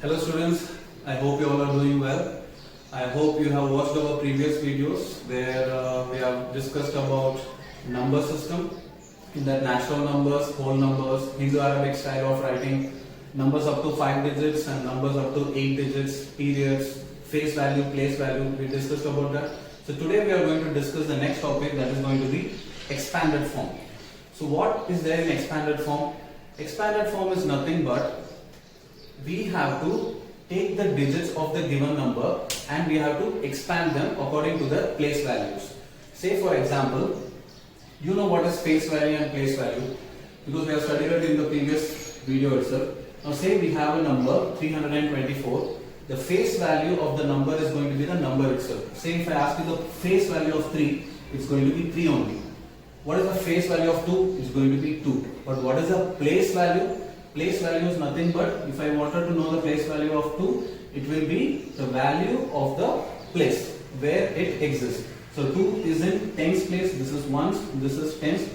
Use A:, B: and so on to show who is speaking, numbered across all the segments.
A: Hello students, I hope you all are doing well. I hope you have watched our previous videos where we have discussed about number system, in that natural numbers, whole numbers, Hindu-Arabic style of writing, numbers up to 5 digits and numbers up to 8 digits, periods, face value, place value, we discussed about that. So today we are going to discuss the next topic, that is going to be expanded form. So what is there in expanded form? Expanded form is nothing but we have to take the digits of the given number and we have to expand them according to the place values. Say for example, you know what is face value and place value because we have studied it in the previous video itself. Now say we have a number 324, the face value of the number is going to be the number itself. Say if I ask you the face value of 3, it's going to be 3 only. What is the face value of 2? It's going to be 2. But what is the place value? Place value is nothing but, if I wanted to know the place value of 2, it will be the value of the place where it exists. So 2 is in tens place, this is ones, this is tens.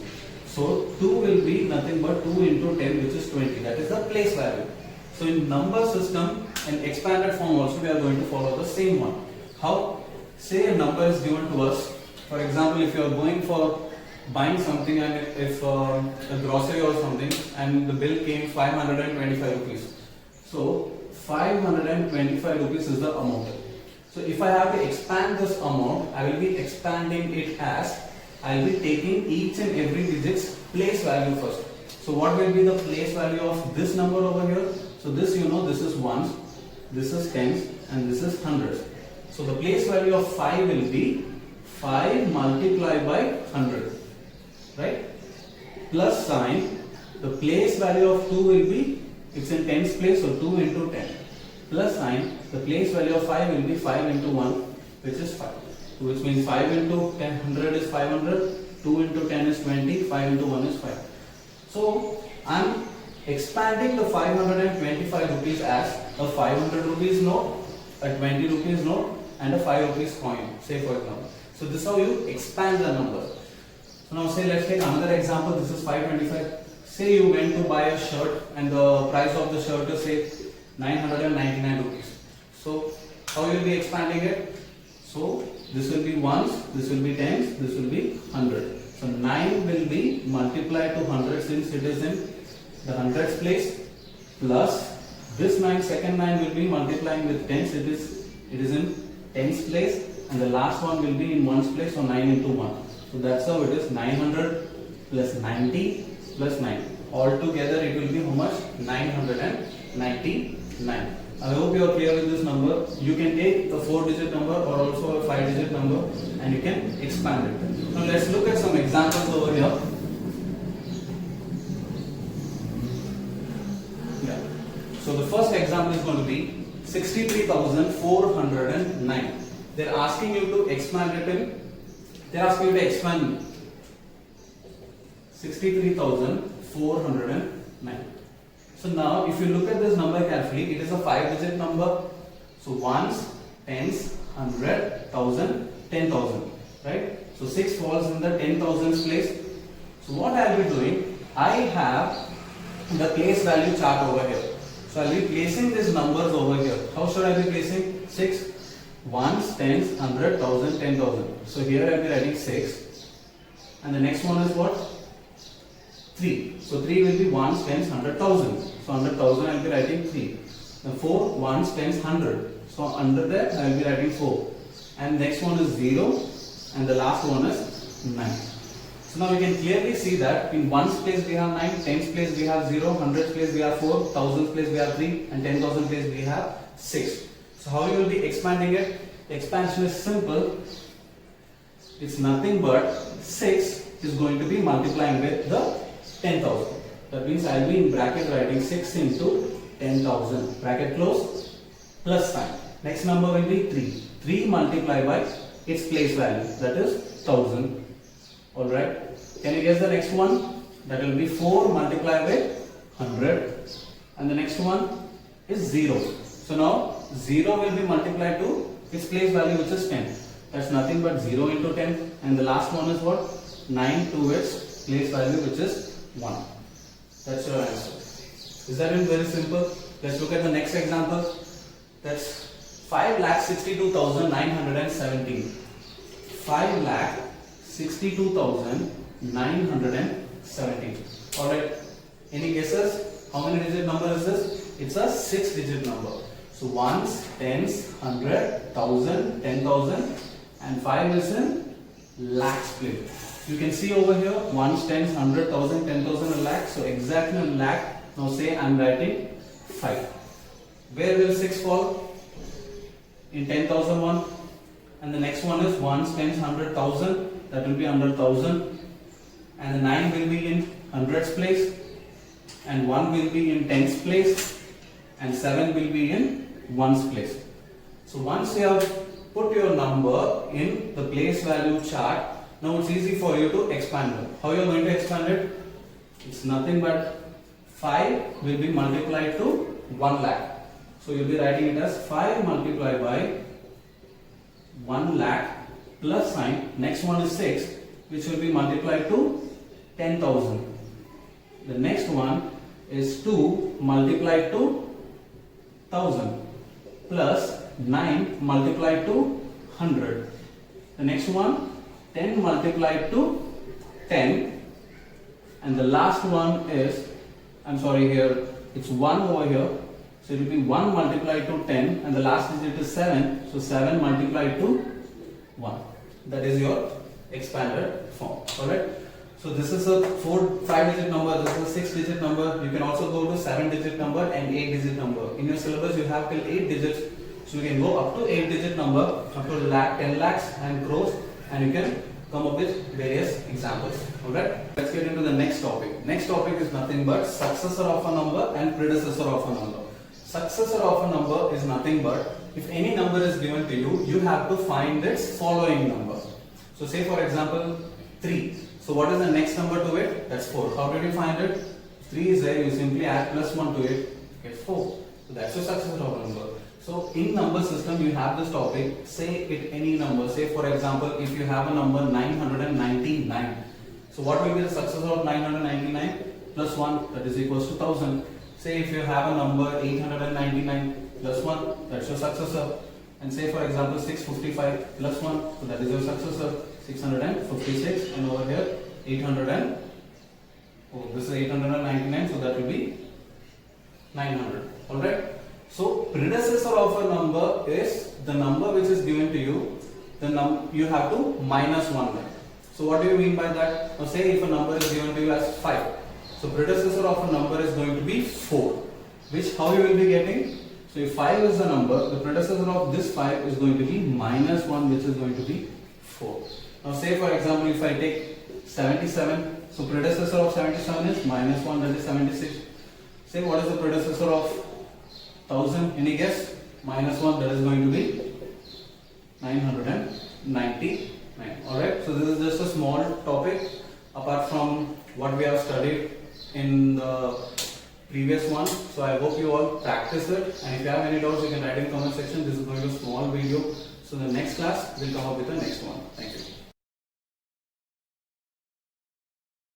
A: So 2 will be nothing but 2 into 10, which is 20. That is the place value. So in number system and expanded form also we are going to follow the same one. How? Say a number is given to us. For example, if you are going for buying something and if a grocery or something and the bill came 525 rupees. So 525 rupees is the amount. So if I have to expand this amount, I will be expanding it as I will be taking each and every digit's place value first. So what will be the place value of this number over here? So this, you know, this is ones, this is tens and this is hundreds. So the place value of 5 will be 5 multiplied by 100. Right? Plus sign, the place value of 2 will be, it's in tens place, so 2 into 10. Plus sign, the place value of 5 will be 5 into 1, which is 5. Which means 5 into 10, 100 is 500, 2 into 10 is 20, 5 into 1 is 5. So, I am expanding the 525 rupees as a 500 rupees note, a 20 rupees note and a 5 rupees coin, say for example. So, this is how you expand the number. So now say let's take another example, this is 525. Say you went to buy a shirt and the price of the shirt is say 999 rupees. So how you will be expanding it? So this will be ones, this will be tens, this will be 100. So 9 will be multiplied to 100 since it is in the hundreds place, plus this 9, second 9 will be multiplying with tens, it is in tens place, and the last one will be in ones place, so 9 into 1. So that's how it is 900 plus 90 plus 9. All together it will be how much? 999. I hope you are clear with this number. You can take a 4-digit number or also a 5-digit number and you can expand it. Now let's look at some examples over here. Yeah. So the first example is going to be 63,409. They are asking you to expand it in. They are asking you to expand 63,409. So now if you look at this number carefully, it is a 5-digit number. So ones, tens, 100, 1000, 10,000, right? So 6 falls in the 10,000s place. So what I will be doing, I have the place value chart over here. So I will be placing these numbers over here. How should I be placing? 6, ones, tens, 100, 1000, 10,000. So here I will be writing 6. And the next one is what? 3. So 3 will be ones, tens, 100,000. So 100,000 I will be writing 3. The 4, ones, tens, 100. So under that I will be writing 4. And next one is 0. And the last one is 9. So now we can clearly see that in ones place we have 9, tens place we have 0, hundreds place we have 4, thousands place we have 3, and 10,000 place we have 6. So how you will be expanding it? The expansion is simple. It's nothing but 6 is going to be multiplying with the 10,000. That means I will be in bracket writing 6 into 10,000. Bracket close, plus sign. Next number will be 3. 3 multiplied by its place value, that is 1000. Alright. Can you guess the next one? That will be 4 multiplied by 100. And the next one is 0. So now 0 will be multiplied to its place value, which is 10. That's nothing but 0 into 10. And the last one is what? 9 to its place value, which is 1. That's your answer. Is that very simple? Let's look at the next example. That's 5,62,917. 5,62,917. Alright. Any guesses? How many digit number is this? It's a 6-digit number. So ones, tens, 100, 1000, 10,000, and 5 is in lakh split. You can see over here ones, tens, 100, 1000, 10,000, a lakh. So exactly a lakh. Now say I'm writing 5. Where will 6 fall? In 10,001. And the next one is ones, tens, 100, 1000. That will be under 1000. And the 9 will be in hundreds place. And 1 will be in tens place. And 7 will be in ones place. So once you have put your number in the place value chart, now it's easy for you to expand it. How you are going to expand it? It's nothing but 5 will be multiplied to 1 lakh. So you'll be writing it as 5 multiplied by 1 lakh plus sign. Next one is 6, which will be multiplied to 10,000. The next one is 2 multiplied to 1000 plus 9 multiplied to 100. The next one 10 multiplied to 10, and the last one is, I'm sorry, here it's 1 over here, so it will be 1 multiplied to 10, and the last digit is 7, so 7 multiplied to 1. That is your expanded form. Alright. So this is a 5-digit number, this is a 6-digit number. You can also go to 7-digit number and 8-digit number. In your syllabus you have till 8 digits. So you can go up to 8-digit number, up to lakh, 10 lakhs and crores, and you can come up with various examples. Alright. Let's get into the next topic. Next topic is nothing but successor of a number and predecessor of a number. Successor of a number is nothing but if any number is given to you, you have to find its following number. So say for example 3. So what is the next number to it? That's 4. How did you find it? 3 is there, you simply add plus 1 to it, get 4. So that's your successor of a number. So in number system you have this topic, say it any number. Say for example if you have a number 999. So what will be the successor of 999? Plus 1, that is equals to 1000. Say if you have a number 899 plus 1, that's your successor. And say for example 655 plus 1, so that is your successor. 656, and over here 800 this is 899, so that will be 900. Alright. So predecessor of a number is the number which is given to you, you have to minus 1 by. So what do you mean by that? Now say if a number is given to you as 5. So predecessor of a number is going to be 4. Which how you will be getting? So if 5 is the number, the predecessor of this 5 is going to be minus 1, which is going to be 4. Now say for example if I take 77, so predecessor of 77 is minus 1, that is 76. Say what is the predecessor of 1000? Any guess? Minus 1, that is going to be 999. Alright, so this is just a small topic apart from what we have studied in the previous one. So I hope you all practice it, and if you have any doubts you can write in comment section. This is going to be a small video. So the next class will come up with the next one. Thank you.